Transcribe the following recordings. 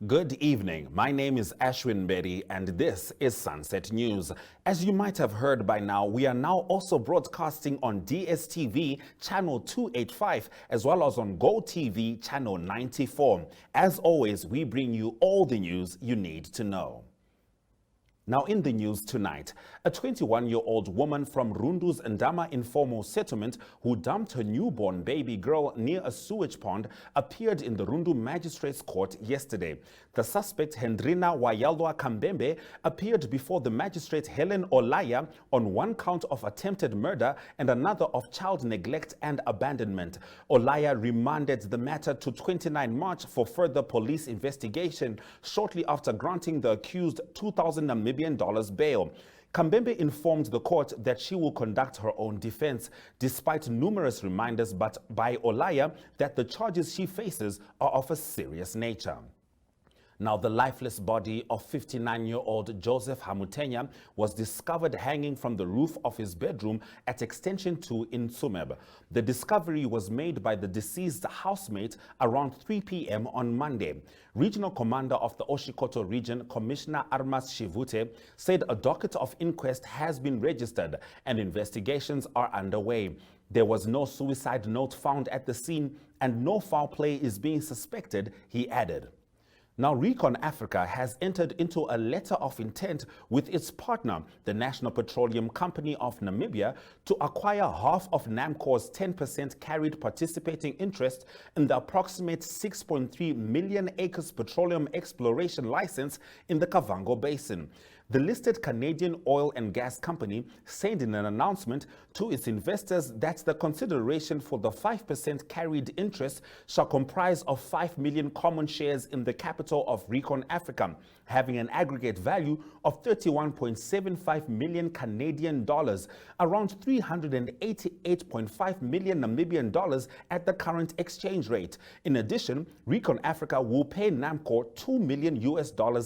Good evening. My name is Ashwin Bedi and this is Sunset News. As you might have heard by now, we are now also broadcasting on DSTV channel 285 as well as on GoTV channel 94. As always, we bring you all the news you need to know. Now in the news tonight, a 21-year-old woman from Rundu's Ndama informal settlement who dumped her newborn baby girl near a sewage pond appeared in the Rundu Magistrates Court yesterday. The suspect, Hendrina Wayalwa Kambembe, appeared before the magistrate Helen Olaya on one count of attempted murder and another of child neglect and abandonment. Olaya remanded the matter to 29 March for further police investigation shortly after granting the accused 2,000 Namibian dollars bail. Kambembe informed the court that she will conduct her own defense, despite numerous reminders by Olaya that the charges she faces are of a serious nature. Now, the lifeless body of 59-year-old Joseph Hamutenya was discovered hanging from the roof of his bedroom at Extension 2 in Tsumeb. The discovery was made by the deceased housemate around 3 p.m. on Monday. Regional Commander of the Oshikoto Region, Commissioner Armas Shivute, said a docket of inquest has been registered and investigations are underway. There was no suicide note found at the scene and no foul play is being suspected, he added. Now, Recon Africa has entered into a letter of intent with its partner, the National Petroleum Company of Namibia, to acquire half of NAMCOR's 10% carried participating interest in the approximate 6.3 million acres petroleum exploration license in the Kavango Basin. The listed Canadian oil and gas company said in an announcement to its investors that the consideration for the 5% carried interest shall comprise of 5 million common shares in the capital of Recon Africa, having an aggregate value of 31.75 million Canadian dollars, around 388.5 million Namibian dollars at the current exchange rate. In addition, Recon Africa will pay NAMCOR $2 million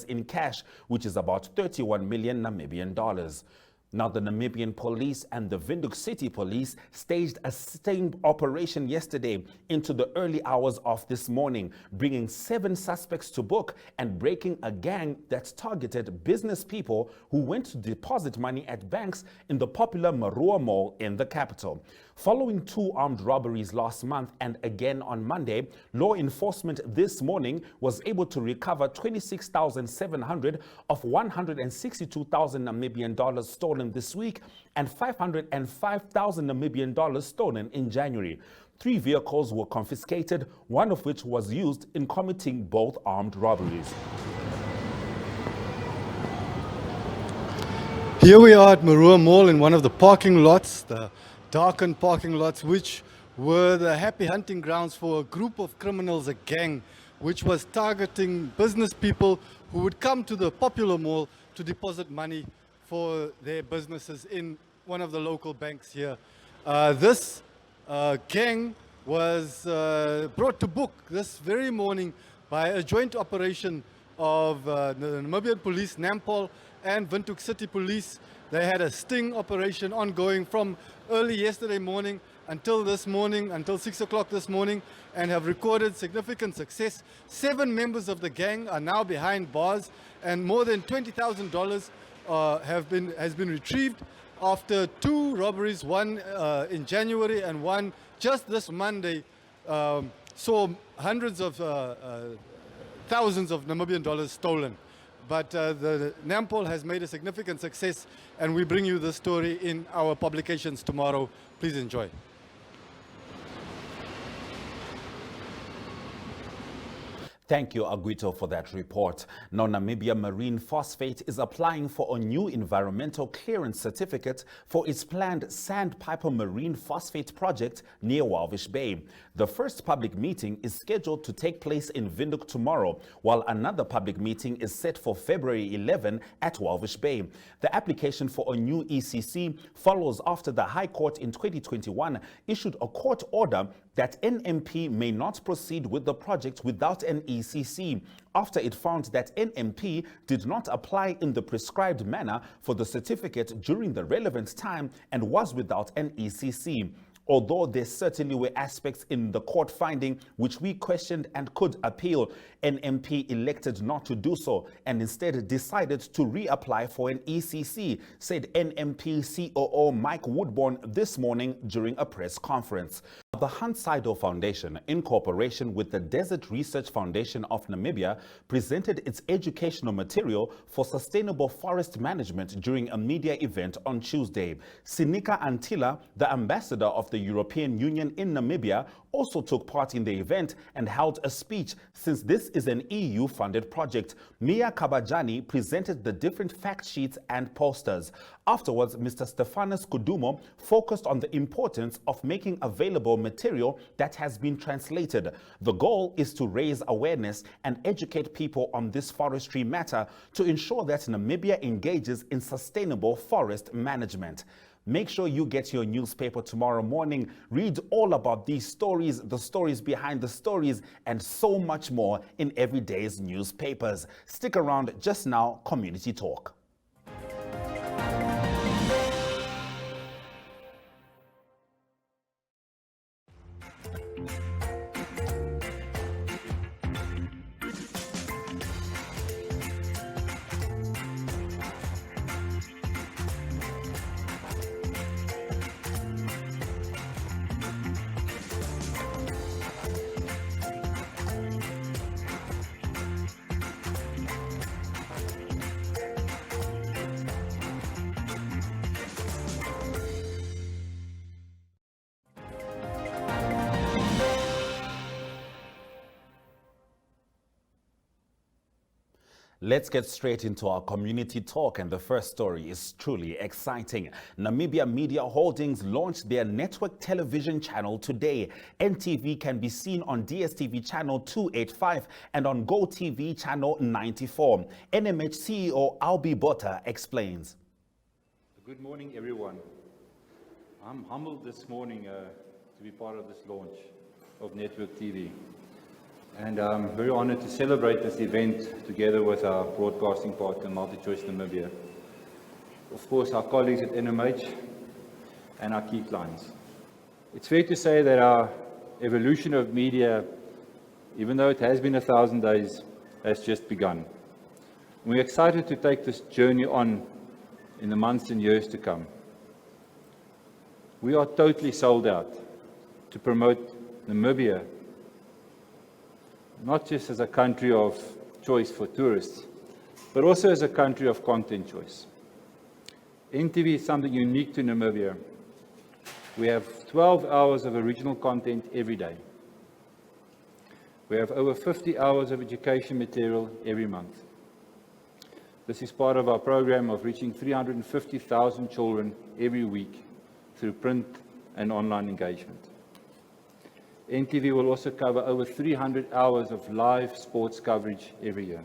in cash, which is about 31 million Namibian dollars. Now, the Namibian police and the Windhoek City Police staged a sting operation yesterday into the early hours of this morning, bringing 7 suspects to book and breaking a gang that targeted business people who went to deposit money at banks in the popular Marua Mall in the capital. Following 2 armed robberies last month and again on Monday, law enforcement this morning was able to recover 26,700 of 162,000 Namibian dollars stolen this week and 505,000 Namibian dollars stolen in January. 3 vehicles were confiscated, one of which was used in committing both armed robberies. Here we are at Marua Mall in one of the parking lots, the darkened parking lots, which were the happy hunting grounds for a group of criminals, a gang, which was targeting business people who would come to the popular mall to deposit money for their businesses in one of the local banks here. This gang was brought to book this very morning by a joint operation of the Namibian Police, NAMPOL, and Windhoek City Police. They had a sting operation ongoing from early yesterday morning until this morning, until 6 o'clock this morning, and have recorded significant success. 7 members of the gang are now behind bars, and more than $20,000 has been retrieved after 2 robberies, one in January and one just this Monday, saw hundreds of thousands of Namibian dollars stolen. But the NAMPOL has made a significant success, and we bring you this story in our publications tomorrow. Please enjoy. Thank you, Aguito, for that report. Now, Namibia Marine Phosphate is applying for a new environmental clearance certificate for its planned Sandpiper Marine Phosphate project near Walvis Bay. The first public meeting is scheduled to take place in Windhoek tomorrow, while another public meeting is set for February 11 at Walvis Bay. The application for a new ECC follows after the High Court in 2021 issued a court order that NMP may not proceed with the project without an ECC, after it found that NMP did not apply in the prescribed manner for the certificate during the relevant time and was without an ECC. Although there certainly were aspects in the court finding which we questioned and could appeal, NMP elected not to do so and instead decided to reapply for an ECC, said NMP COO Mike Woodbourne this morning during a press conference. The Hans Seidel Foundation, in cooperation with the Desert Research Foundation of Namibia, presented its educational material for sustainable forest management during a media event on Tuesday. Sinika Antila, the ambassador of the European Union in Namibia, also took part in the event and held a speech since this is an EU-funded project. Mia Kabajani presented the different fact sheets and posters. Afterwards, Mr. Stephanus Kudumo focused on the importance of making available material that has been translated. The goal is to raise awareness and educate people on this forestry matter to ensure that Namibia engages in sustainable forest management. Make sure you get your newspaper tomorrow morning. Read all about these stories, the stories behind the stories, and so much more in every day's newspapers. Stick around. Just now, Community Talk. Let's get straight into our community talk, and the first story is truly exciting. Namibia Media Holdings launched their network television channel today. NTV can be seen on DSTV channel 285 and on GoTV channel 94. NMH CEO Albi Botha explains. Good morning, everyone. I'm humbled this morning to be part of this launch of Network TV. And I'm very honored to celebrate this event together with our broadcasting partner, MultiChoice Namibia. Of course, our colleagues at NMH and our key clients. It's fair to say that our evolution of media, even though it has been 1,000 days, has just begun. We're excited to take this journey on in the months and years to come. We are totally sold out to promote Namibia, not just as a country of choice for tourists, but also as a country of content choice. NTV is something unique to Namibia. We have 12 hours of original content every day. We have over 50 hours of education material every month. This is part of our program of reaching 350,000 children every week through print and online engagement. NTV will also cover over 300 hours of live sports coverage every year.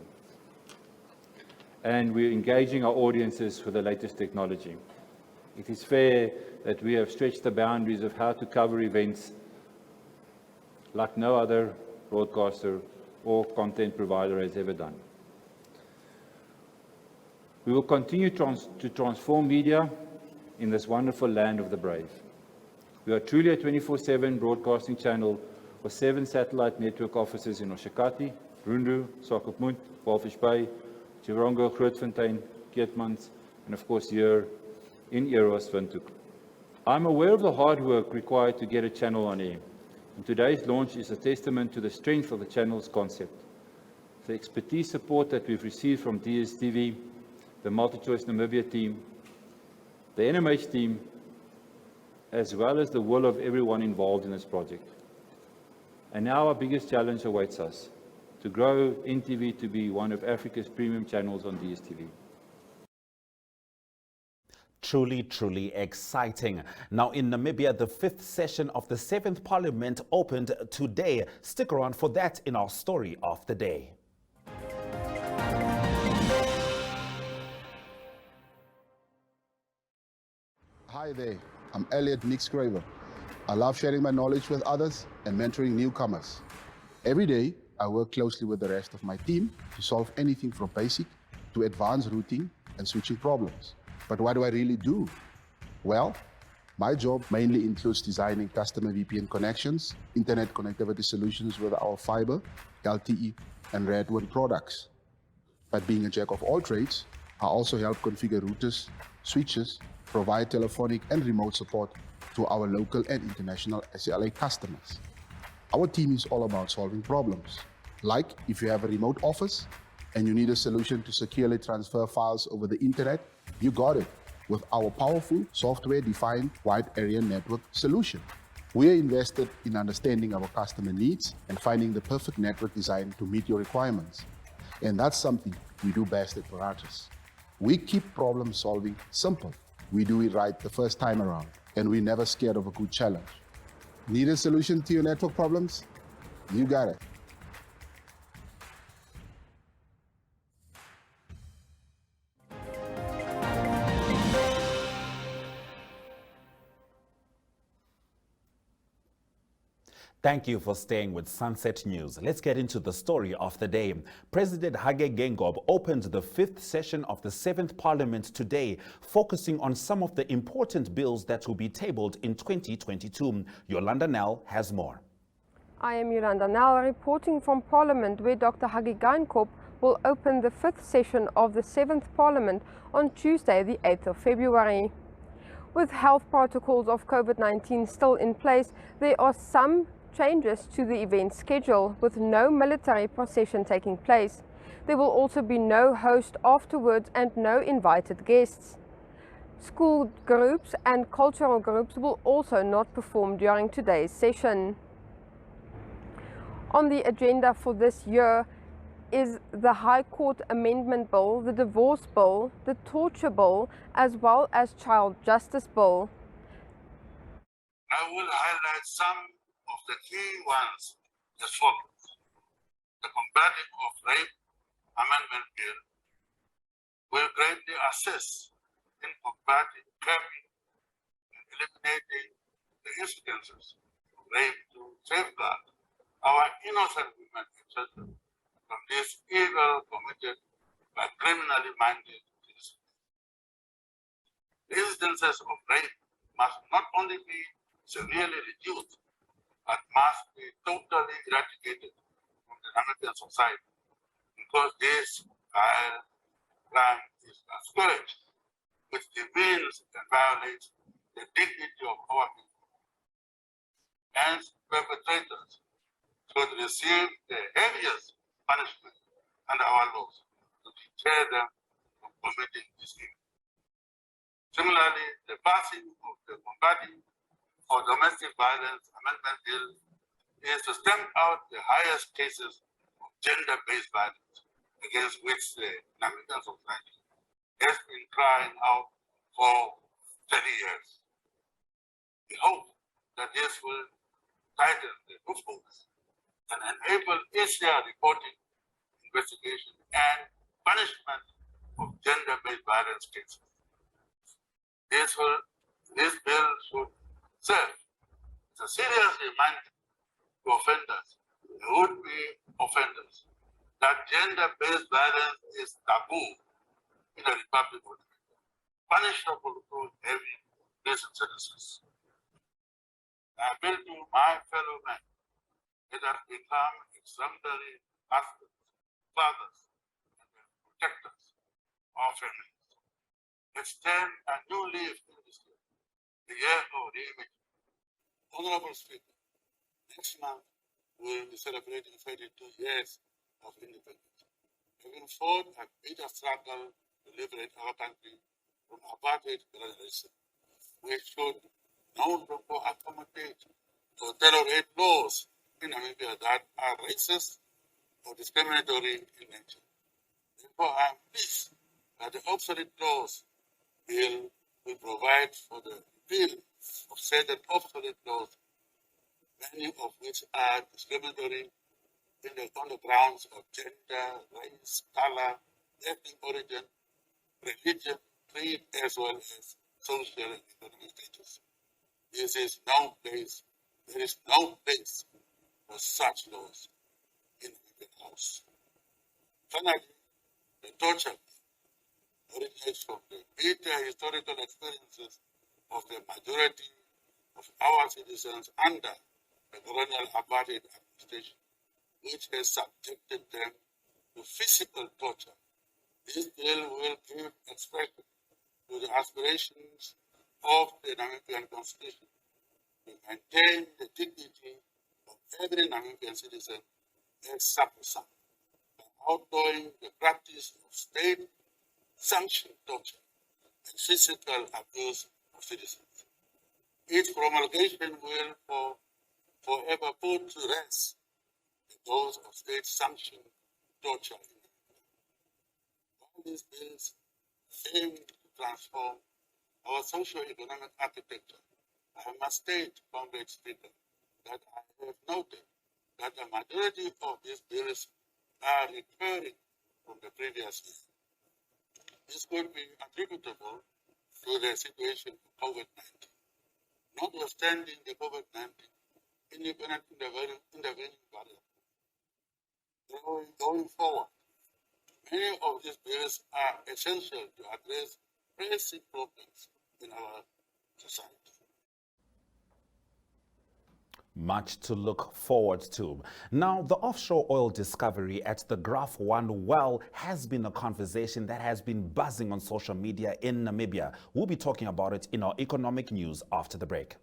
And we're engaging our audiences with the latest technology. It is fair that we have stretched the boundaries of how to cover events like no other broadcaster or content provider has ever done. We will continue to transform media in this wonderful land of the brave. We are truly a 24/7 broadcasting channel with 7 satellite network offices in Oshakati, Rundu, Swakopmund, Walvis Bay, Chirongo, Grootfontein, Keetmans, and of course here in Eros, Windhoek. I'm aware of the hard work required to get a channel on air, and today's launch is a testament to the strength of the channel's concept. The expertise support that we've received from DSTV, the MultiChoice Namibia team, the NMH team, as well as the will of everyone involved in this project. And now our biggest challenge awaits us, to grow NTV to be one of Africa's premium channels on DSTV. Truly, truly exciting. Now in Namibia, the 5th session of the 7th Parliament opened today. Stick around for that in our story of the day. Hi there, I'm Elliot Nick Scraver. I love sharing my knowledge with others and mentoring newcomers. Every day, I work closely with the rest of my team to solve anything from basic to advanced routing and switching problems. But what do I really do? Well, My job mainly includes designing customer VPN connections, internet connectivity solutions with our fiber, LTE, and Redwood products. But being a jack of all trades, I also help configure routers, switches, provide telephonic and remote support to our local and international SLA customers. Our team is all about solving problems. Like if you have a remote office and you need a solution to securely transfer files over the internet, you got it with our powerful software-defined wide area network solution. We are invested in understanding our customer needs and finding the perfect network design to meet your requirements. And that's something we do best at Paratus. We keep problem solving simple. We do it right the first time around, and we're never scared of a good challenge. Need a solution to your network problems? You got it. Thank you for staying with Sunset News. Let's get into the story of the day. President Hage Geingob opened the 5th session of the 7th Parliament today, focusing on some of the important bills that will be tabled in 2022. Yolanda Nell has more. I am Yolanda Nell reporting from Parliament, where Dr. Hage Geingob will open the 5th session of the 7th Parliament on Tuesday, the 8th of February. With health protocols of COVID-19 still in place, there are some changes to the event schedule, with no military procession taking place. There will also be no host afterwards and no invited guests. School groups and cultural groups will also not perform during today's session. On the agenda for this year is the High Court Amendment Bill, the Divorce Bill, the Torture Bill, as well as Child Justice Bill. I will highlight some of the key ones as follows. The Combating of Rape Amendment Bill will greatly assist in combating, curbing, and eliminating the incidences of rape to safeguard our innocent women and children from this evil committed by criminally minded citizens. The incidences of rape must not only be severely reduced, but must be totally eradicated from the Namibian society, because this crime is a scourge which demeans and violates the dignity of our people. And perpetrators should receive the heaviest punishment under our laws to deter them from committing this evil. Similarly, the passing of the Combating for Domestic Violence Amendment Bill is to stamp out the highest cases of gender-based violence against which the Namibian society has been crying out for 30 years. We hope that this will tighten the loopholes and enable easier reporting, investigation, and punishment of gender-based violence cases. This bill should serve as a serious reminder to offenders, would-be offenders, that gender-based violence is taboo in the Republic of Namibia, punishable through heavy prison sentences. I appeal to my fellow men that have become exemplary husbands, fathers, and protectors of families. Extend a new leaf in this year, the year of reimaging. Honorable Speaker, next month we will be celebrating 32 years of independence. Having fought a bitter struggle to liberate our country from apartheid colonialism, we should no longer accommodate or tolerate laws in Namibia that are racist or discriminatory in nature. Therefore, I am pleased that the obsolete laws bill will provide for the repeal of certain obsolete laws, many of which are discriminatory on the grounds of gender, race, color, ethnic origin, religion, creed, as well as social and economic status. There is no place for such laws in the House. Finally, the torture originates from the bitter historical experiences of the majority of our citizens under the colonial apartheid administration, which has subjected them to physical torture. This bill will give expression to the aspirations of the Namibian Constitution to maintain the dignity of every Namibian citizen as sacrosanct by outlawing the practice of state-sanctioned torture and physical abuse of citizens. Its promulgation will forever put to rest the cause of state-sanctioned torture in Namibia. While these bills aim to transform our socio-economic architecture, I must state, Comrade Speaker, that I have noted that the majority of these bills are recurring from the previous year. This could be attributable to the situation of COVID-19. Notwithstanding the COVID-19, independent intervening variable. Going forward, many of these bills are essential to address pressing problems in our society. Much to look forward to. Now, the offshore oil discovery at the Graph 1 well has been a conversation that has been buzzing on social media in Namibia. We'll be talking about it in our economic news after the break.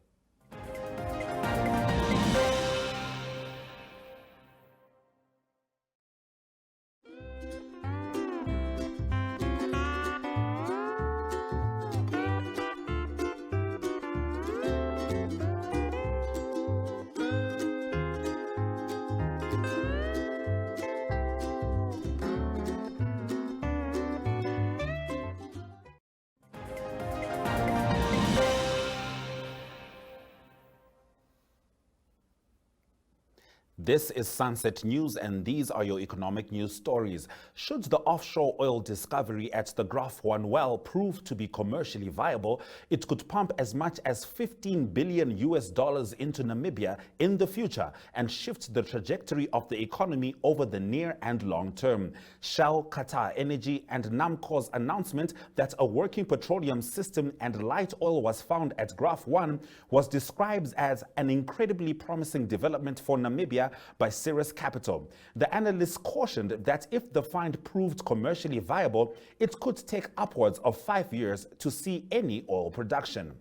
This is Sunset News, and these are your economic news stories. Should the offshore oil discovery at the Graph 1 well prove to be commercially viable, it could pump as much as $15 billion into Namibia in the future and shift the trajectory of the economy over the near and long term. Shell, Qatar Energy, and Namcor's announcement that a working petroleum system and light oil was found at Graph 1 was described as an incredibly promising development for Namibia by Cirrus Capital. The analysts cautioned that if the find proved commercially viable, it could take upwards of 5 years to see any oil production.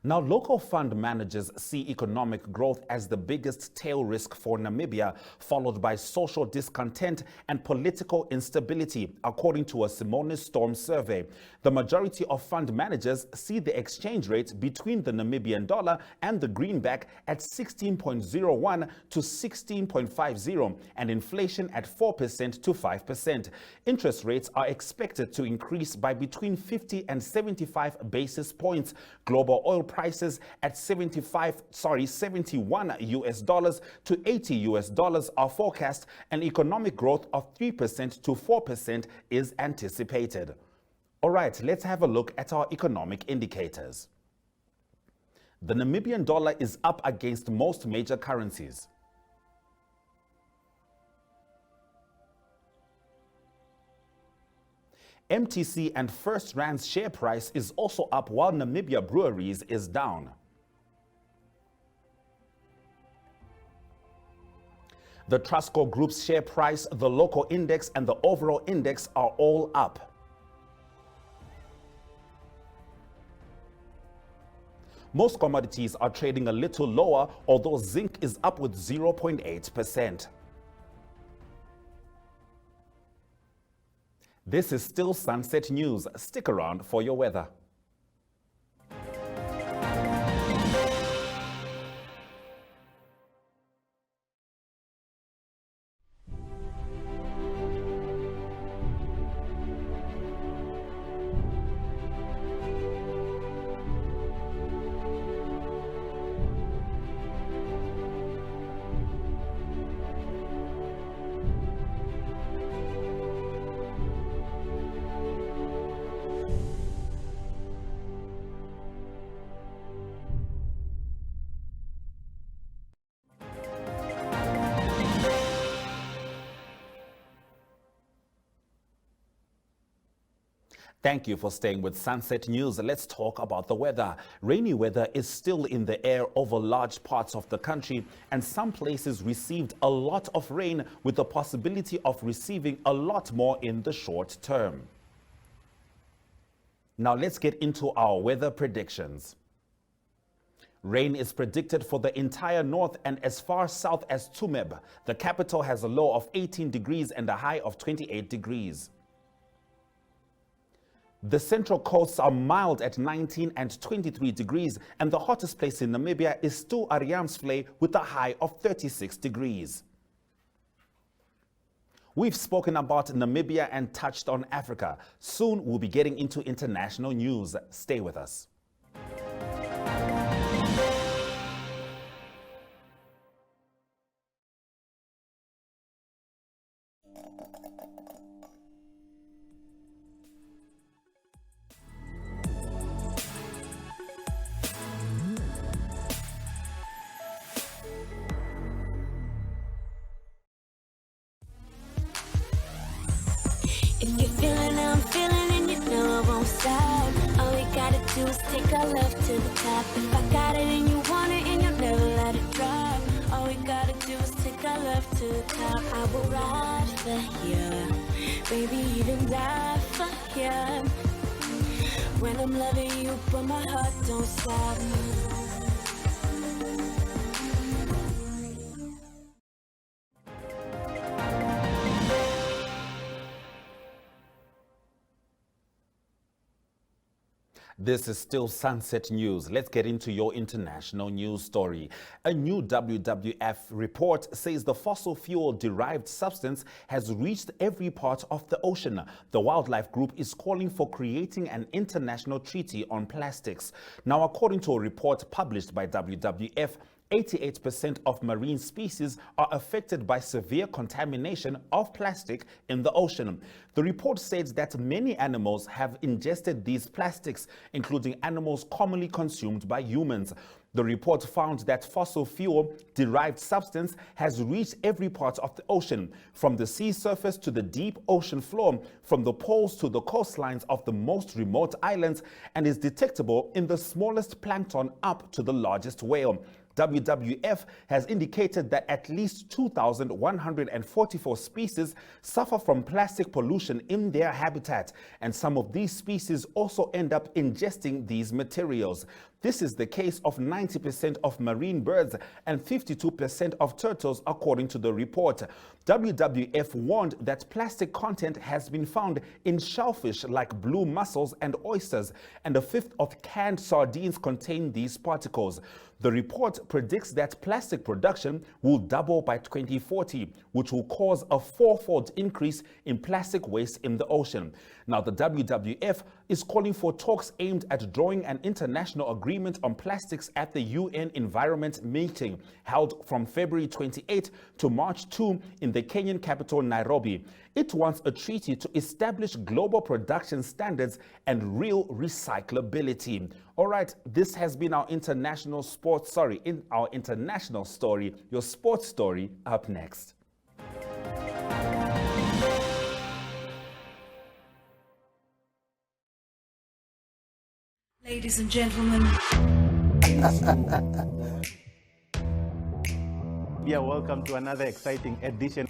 Now, local fund managers see economic growth as the biggest tail risk for Namibia, followed by social discontent and political instability, according to a Simonis Storm survey. The majority of fund managers see the exchange rate between the Namibian dollar and the greenback at 16.01 to 16.50 and inflation at 4% to 5%. Interest rates are expected to increase by between 50 and 75 basis points. Global oil prices at $71 to $80 are forecast, and economic growth of 3% to 4% is anticipated. All right, let's have a look at our economic indicators. The Namibian dollar is up against most major currencies. MTC and First Rand's share price is also up, while Namibia Breweries is down. The Trustco Group's share price, the local index, and the overall index are all up. Most commodities are trading a little lower, although zinc is up with 0.8%. This is still Sunset News. Stick around for your weather. Thank you for staying with Sunset News. Let's talk about the weather. Rainy weather is still in the air over large parts of the country, and some places received a lot of rain with the possibility of receiving a lot more in the short term. Now let's get into our weather predictions. Rain is predicted for the entire north and as far south as Tsumeb. The capital has a low of 18 degrees and a high of 28 degrees. The central coasts are mild at 19 and 23 degrees, and the hottest place in Namibia is still Ariamsvlei with a high of 36 degrees. We've spoken about Namibia and touched on Africa. Soon we'll be getting into international news. Stay with us. If you're feeling how I'm feeling, and you know I won't stop. All we gotta do is take our love to the top. If I got it and you want it, and you'll never let it drop. All we gotta do is take our love to the top. I will ride for you, baby, even die for you. When I'm loving you, but my heart don't stop. This is still Sunset News. Let's get into your international news story. A new WWF report says the fossil fuel-derived substance has reached every part of the ocean. The Wildlife Group is calling for creating an international treaty on plastics. Now, according to a report published by WWF, 88% of marine species are affected by severe contamination of plastic in the ocean. The report says that many animals have ingested these plastics, including animals commonly consumed by humans. The report found that fossil fuel-derived substance has reached every part of the ocean, from the sea surface to the deep ocean floor, from the poles to the coastlines of the most remote islands, and is detectable in the smallest plankton up to the largest whale. WWF has indicated that at least 2,144 species suffer from plastic pollution in their habitat, and some of these species also end up ingesting these materials. This is the case of 90% of marine birds and 52% of turtles, according to the report. WWF warned that plastic content has been found in shellfish like blue mussels and oysters, and a fifth of canned sardines contain these particles. The report predicts that plastic production will double by 2040, which will cause a fourfold increase in plastic waste in the ocean. Now, the WWF is calling for talks aimed at drawing an international agreement on plastics at the UN Environment meeting held from February 28 to March 2 in the Kenyan capital, Nairobi. It wants a treaty to establish global production standards and real recyclability. All right, this has been our international story. Your sports story up next. Ladies and gentlemen. Yeah, welcome to another exciting edition.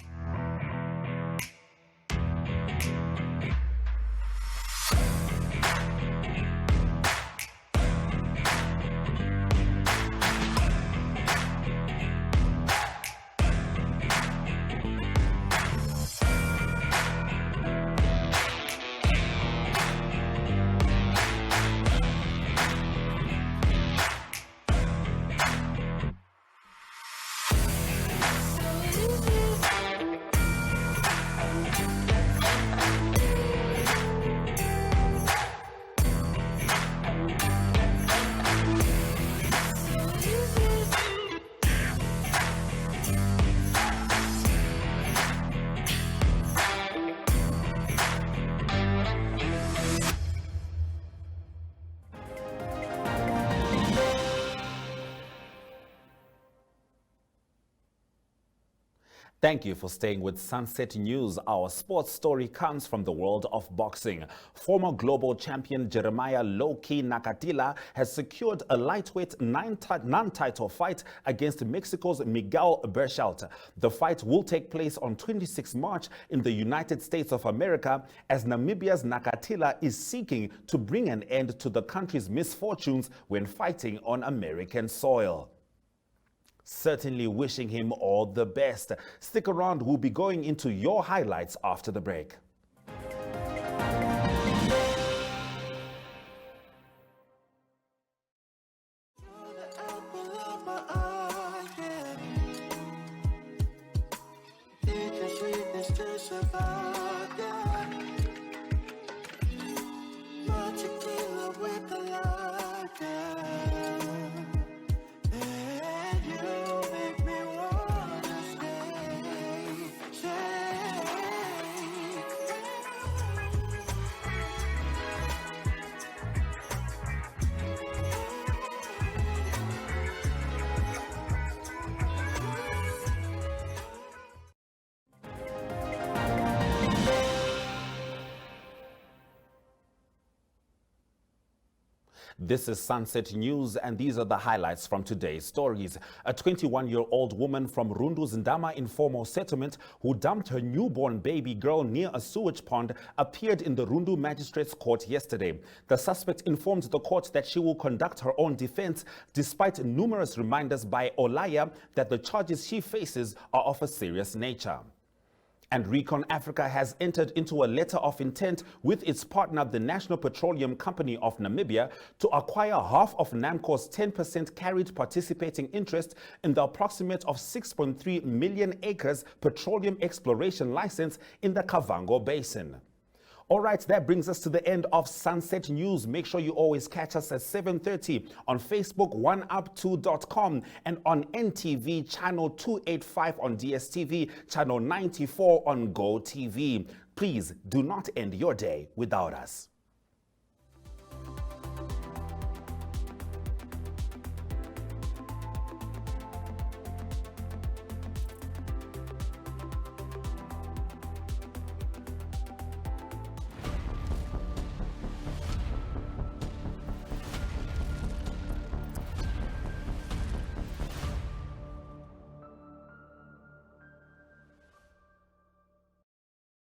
Thank you for staying with Sunset News. Our sports story comes from the world of boxing. Former global champion Jeremiah Low-Key Nakatila has secured a lightweight non-title fight against Mexico's Miguel Berchelt. The fight will take place on 26 March in the United States of America as Namibia's Nakatila is seeking to bring an end to the country's misfortunes when fighting on American soil. Certainly wishing him all the best. Stick around, we'll be going into your highlights after the break. This is Sunset News, and these are the highlights from today's stories. A 21-year-old woman from Rundu's Ndama informal settlement who dumped her newborn baby girl near a sewage pond appeared in the Rundu Magistrates Court yesterday. The suspect informed the court that she will conduct her own defense despite numerous reminders by Olaya that the charges she faces are of a serious nature. And Recon Africa has entered into a letter of intent with its partner, the National Petroleum Company of Namibia, to acquire half of NAMCO's 10% carried participating interest in the approximate of 6.3 million acres petroleum exploration license in the Kavango Basin. All right, that brings us to the end of Sunset News. Make sure you always catch us at 7:30 on Facebook, oneup2.com, and on NTV channel 285 on DSTV, channel 94 on GoTV. Please do not end your day without us.